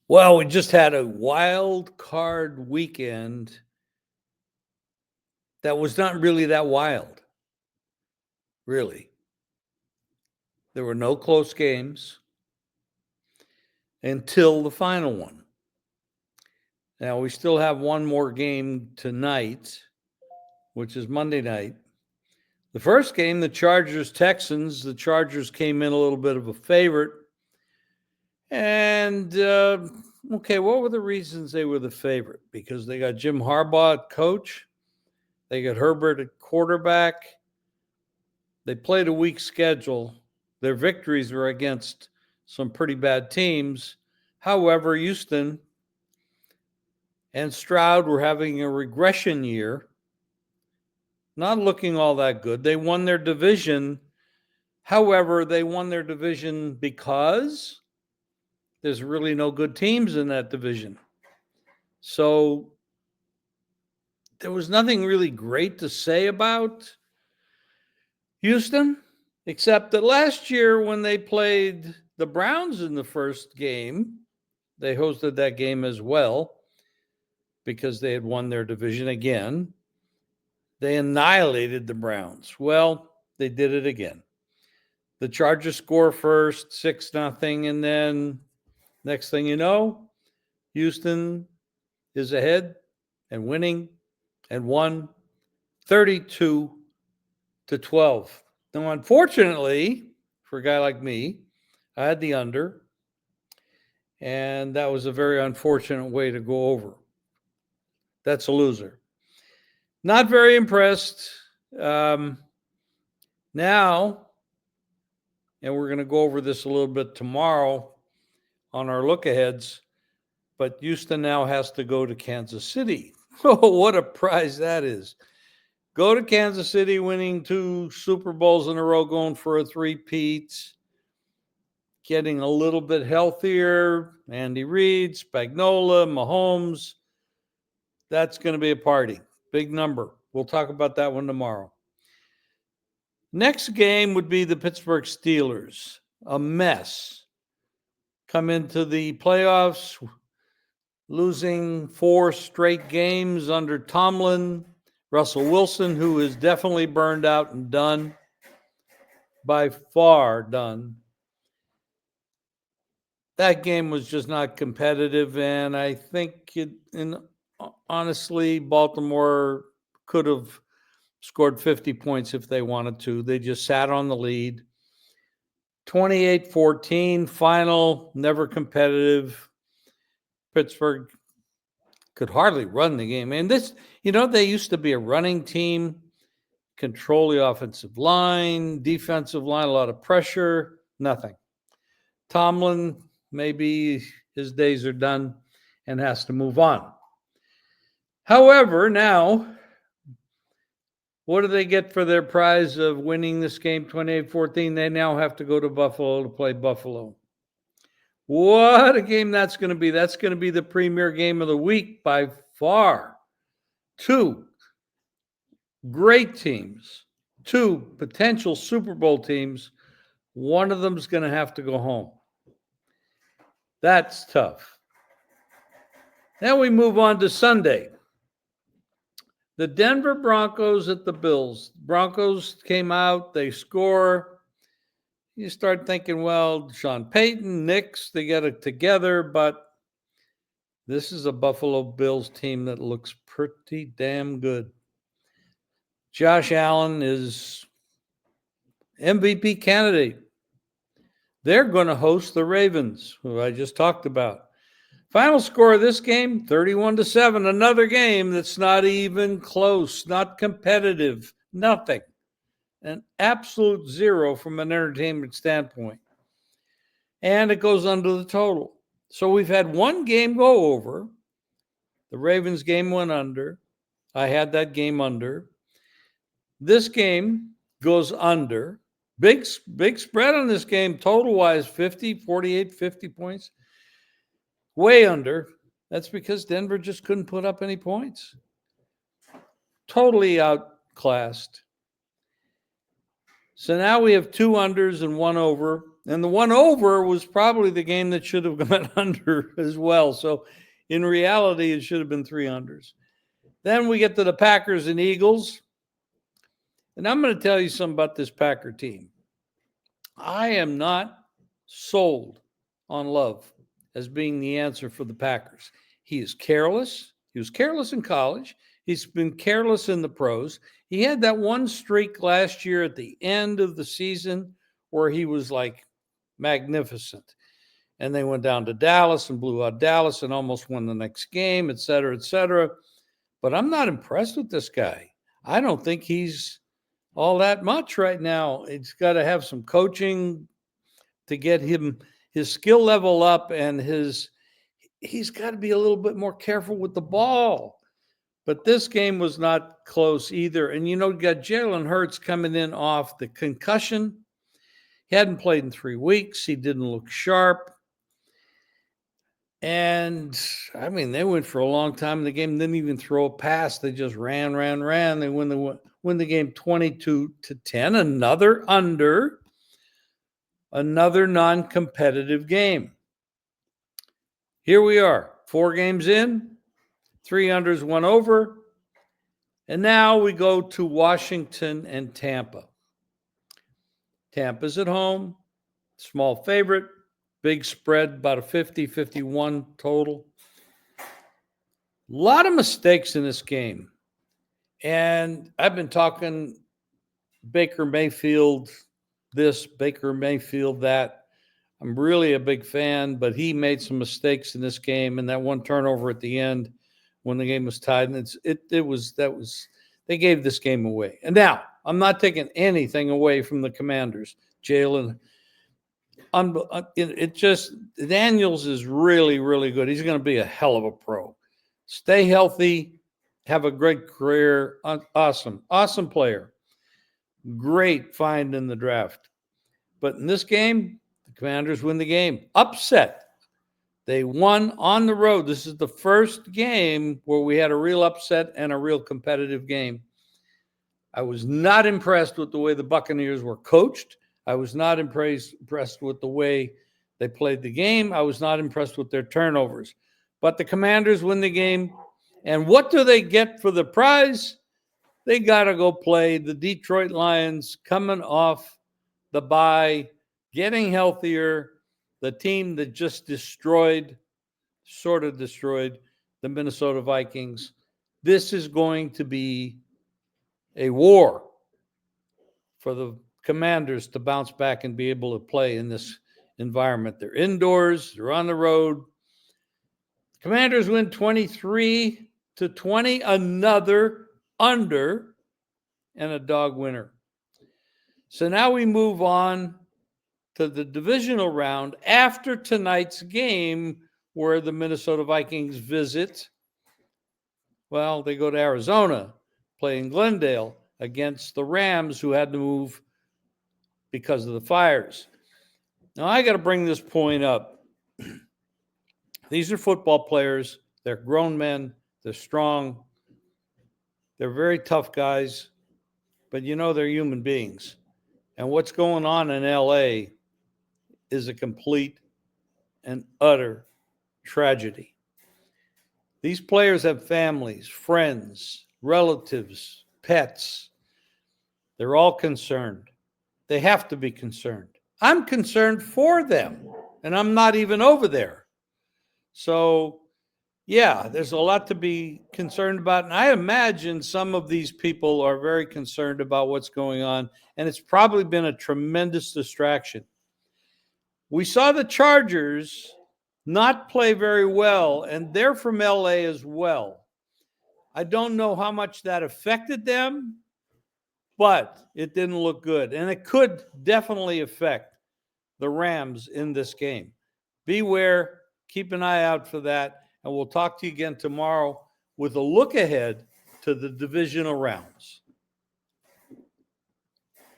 Well, we just had a wild card weekend that was not really that wild, really. There were no close games until the final one. Now, we still have one more game tonight, which is Monday night. The first game, the Chargers-Texans, the Chargers came in a little bit of a favorite. And, okay, what were the reasons they were the favorite? Because they got Jim Harbaugh at coach. They got Herbert at quarterback. They played a weak schedule. Their victories were against some pretty bad teams. However, Houston and Stroud were having a regression year, not looking all that good. They won their division. However, they won their division because there's really no good teams in that division. So there was nothing really great to say about Houston, except that last year when they played the Browns in the first game, they hosted that game as well because they had won their division again. They annihilated the Browns. Well, they did it again. The Chargers score first, 6-0, and then next thing you know, Houston is ahead and winning and won 32-12. Now, unfortunately, for a guy like me, I had the under, and that was a very unfortunate way to go over. That's a loser. Not very impressed. Now, and we're going to go over this a little bit tomorrow on our look-aheads, but Houston now has to go to Kansas City. Oh, what a prize that is. Go to Kansas City, winning 2 Super Bowls in a row, going for a three-peat, getting a little bit healthier. Andy Reid, Spagnuolo, Mahomes. That's going to be a party. Big number. We'll talk about that one tomorrow. Next game would be the Pittsburgh Steelers. A mess. Come into the playoffs, losing 4 straight games under Tomlin. Russell Wilson, who is definitely burned out and done. By far done. That game was just not competitive, and I think honestly, Baltimore could have scored 50 points if they wanted to. They just sat on the lead. 28-14, final, never competitive. Pittsburgh could hardly run the game. And this, they used to be a running team, control the offensive line, defensive line, a lot of pressure, nothing. Tomlin, maybe his days are done and has to move on. However, now, what do they get for their prize of winning this game 28-14? They now have to go to Buffalo to play Buffalo. What a game that's going to be. That's going to be the premier game of the week by far. 2 great teams, 2 potential Super Bowl teams. One of them is going to have to go home. That's tough. Now we move on to Sunday. The Denver Broncos at the Bills. Broncos came out, they score. You start thinking, well, Sean Payton, Knicks, they get it together, but this is a Buffalo Bills team that looks pretty damn good. Josh Allen is MVP candidate. They're going to host the Ravens, who I just talked about. Final score of this game, 31-7. Another game that's not even close, not competitive, nothing. An absolute zero from an entertainment standpoint. And it goes under the total. So we've had one game go over. The Ravens game went under. I had that game under. This game goes under. Big spread on this game, total-wise, 50 points. Way under. That's because Denver just couldn't put up any points. Totally outclassed. So now we have 2 unders and 1 over. And the 1 over was probably the game that should have gone under as well. So in reality, it should have been 3 unders. Then we get to the Packers and Eagles. And I'm going to tell you something about this Packer team. I am not sold on Love as being the answer for the Packers. He is careless. He was careless in college. He's been careless in the pros. He had that one streak last year at the end of the season where he was like magnificent. And they went down to Dallas and blew out Dallas and almost won the next game, et cetera, et cetera. But I'm not impressed with this guy. I don't think he's all that much right now. It's got to have some coaching to get him his skill level up, and he's got to be a little bit more careful with the ball. But this game was not close either. And you got Jalen Hurts coming in off the concussion. He hadn't played in 3 weeks. He didn't look sharp. And I mean, they went for a long time in the game, didn't even throw a pass. They just ran. They win the game 22-10. Another under, another non-competitive game. Here we are, 4 games in, 3 unders, 1 over. And now we go to Washington and Tampa. Tampa's at home, small favorite, big spread, about a 50-51 total. A lot of mistakes in this game. And I've been talking Baker Mayfield this, Baker Mayfield that. I'm really a big fan, but he made some mistakes in this game, and that one turnover at the end when the game was tied, and they gave this game away. And now I'm not taking anything away from the Commanders. Jalen, Daniels is really, really good. He's going to be a hell of a pro. Stay healthy, have a great career. Awesome player. Great find in the draft. But in this game, the Commanders win the game. Upset. They won on the road. This is the first game where we had a real upset and a real competitive game. I was not impressed with the way the Buccaneers were coached. I was not impressed with the way they played the game. I was not impressed with their turnovers. But the Commanders win the game. And what do they get for the prize? They got to go play the Detroit Lions, coming off the bye, getting healthier, the team that just sort of destroyed the Minnesota Vikings. This is going to be a war for the Commanders to bounce back and be able to play in this environment. They're indoors, they're on the road. Commanders win 23-20, another under and a dog winner. So now we move on to the divisional round after tonight's game, where the Minnesota Vikings visit. Well, they go to Arizona, play in Glendale against the Rams, who had to move because of the fires. Now, I got to bring this point up. These are football players. They're grown men. They're strong. They're very tough guys. But, they're human beings. And what's going on in L.A. is a complete and utter tragedy. These players have families, friends, relatives, pets. They're all concerned. They have to be concerned. I'm concerned for them, and I'm not even over there. So, yeah, there's a lot to be concerned about. And I imagine some of these people are very concerned about what's going on, and it's probably been a tremendous distraction. We saw the Chargers not play very well, and they're from LA as well. I don't know how much that affected them, but it didn't look good. And it could definitely affect the Rams in this game. Beware, keep an eye out for that, and we'll talk to you again tomorrow with a look ahead to the divisional rounds.